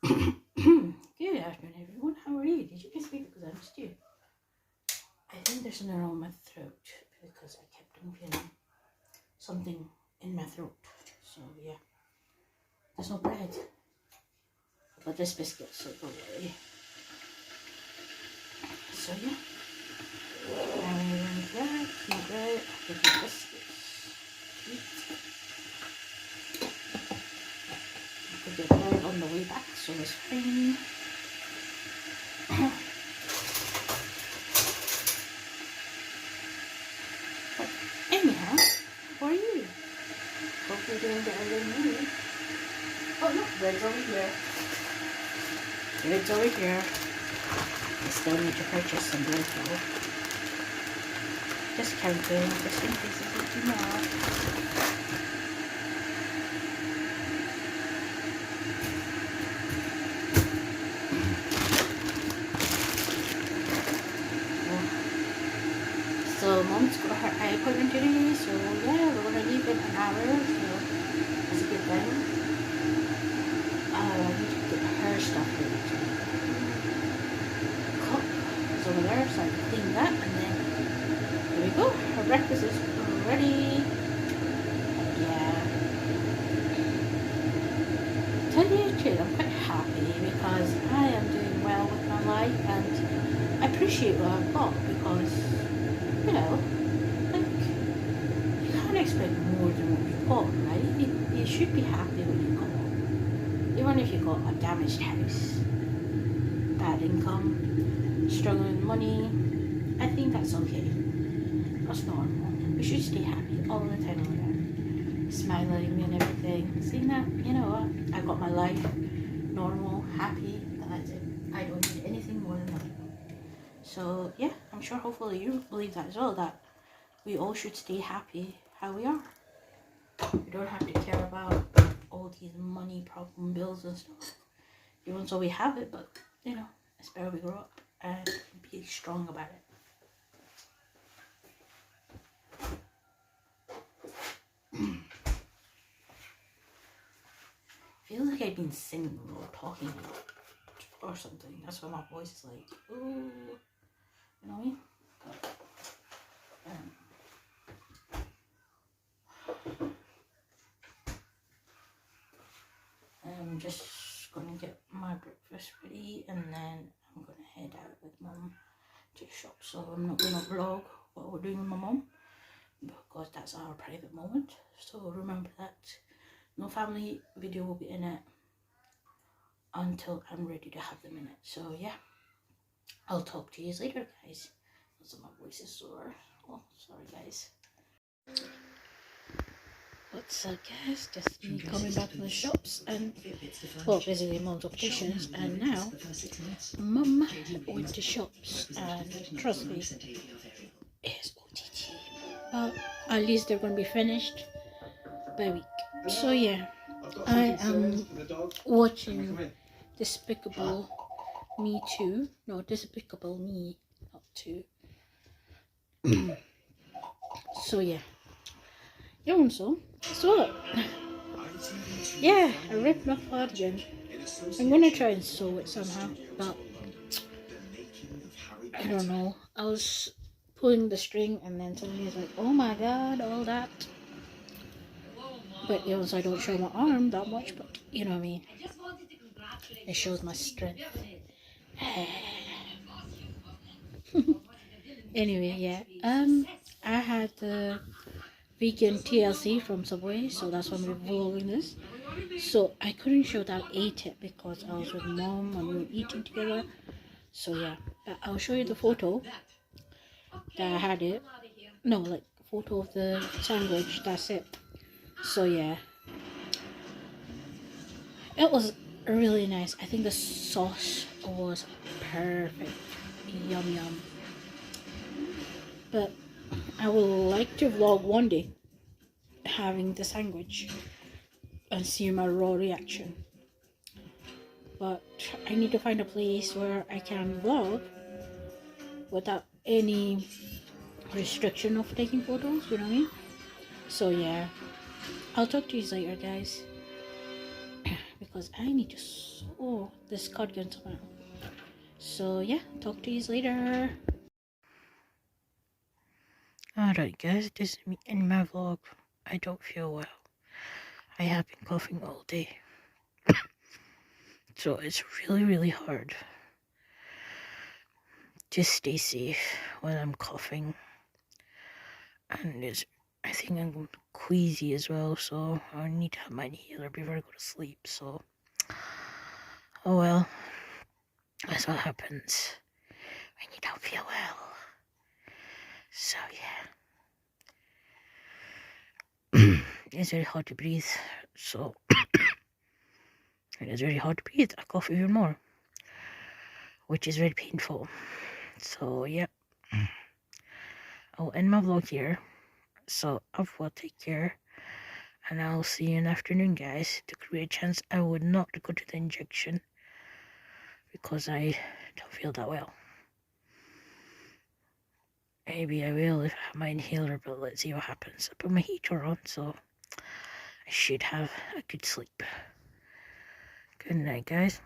Good afternoon, everyone. How are you? Did you miss me? Because I missed you. I think there's something wrong with my throat because I kept on feeling something in my throat. So yeah, there's no bread, but there's biscuits, so don't worry. So yeah, and that, no bread, I'll get the biscuits. Put the bread on the way back, so it's fine. But anyhow, how are you? Hope you're doing better than me. Oh look, bread's over here. Bread's over here. I still need to purchase some bread though. Just counting, just in case it's not too much. So mom's got her eye appointment today, so yeah, we're gonna leave in an hour, so that's a good thing. I need to get her stuff ready to cook. It's over there, so I can clean that, and then there we go. Her breakfast is ready. Yeah. Tell you the truth, I'm quite happy because I am doing well with my life, and I appreciate what I've got because, you know, like, you can't expect more than what you've got, right? You should be happy when you've got. Even if you've got a damaged house, bad income, struggling with money, I think that's okay. That's normal. We should stay happy all the time around, smiling and everything. Seeing that, you know what, I got my life, normal, happy, and that's it. I don't need anything more than that. So yeah, I'm sure hopefully you believe that as well, that we all should stay happy how we are. We don't have to care about all these money problem bills and stuff. Even so we have it, but you know, it's better we grow up and be strong about it. Feels like I've been singing or talking or something. That's why my voice is like, ooh, you know what I mean? I'm just gonna get my breakfast ready, and then I'm gonna head out with mum to the shop. So I'm not gonna vlog what we're doing with my mum because that's our private moment. So remember that no family video will be in it until I'm ready to have them in it. So yeah, I'll talk to you later, guys. Also, my voice is sore. Oh, sorry, guys. What's up, guys? Just me coming back from the shops and, well, basically mum's opticians, and now mum went to shops, and trust me, it's OTT. But at least they're going to be finished by a week. So yeah, I am watching Despicable Me 2. No, Despicable Me, not 2. So yeah. So what? Yeah, I ripped my card again. I'm gonna try and sew it somehow, but I don't know. I was pulling the string and then suddenly it's like, oh my god, all that. But I don't show my arm that much, but you know what I mean. It shows my strength. Anyway, yeah. I had the vegan TLC from Subway, so that's why I'm vlogging this. So I couldn't show that I ate it because I was with mom and we were eating together. So yeah, but I'll show you the photo that I had it. No, like photo of the sandwich. That's it. So yeah, it was really nice. I think the sauce was perfect. Yum yum. But I would like to vlog one day having the sandwich and see my raw reaction. But I need to find a place where I can vlog without any restriction of taking photos, you know what I mean? So yeah, I'll talk to you later, guys, because I need to sew this cardigan tomorrow. So yeah, talk to you later. Alright guys, this is me in my vlog. I don't feel well. I have been coughing all day. So it's really hard to stay safe when I'm coughing. And I think I'm queasy as well, so I need to have my inhaler before I go to sleep. So, oh well, that's what happens when you don't feel well. So yeah, it's very hard to breathe. So it is very hard to breathe. I cough even more, which is very painful. So yeah, I'll end my vlog here. So I will take care, and I'll see you in the afternoon, guys. To create a chance, I would not go to the injection because I don't feel that well. Maybe I will if I have my inhaler, but let's see what happens. I put my heater on, so I should have a good sleep. Good night, guys.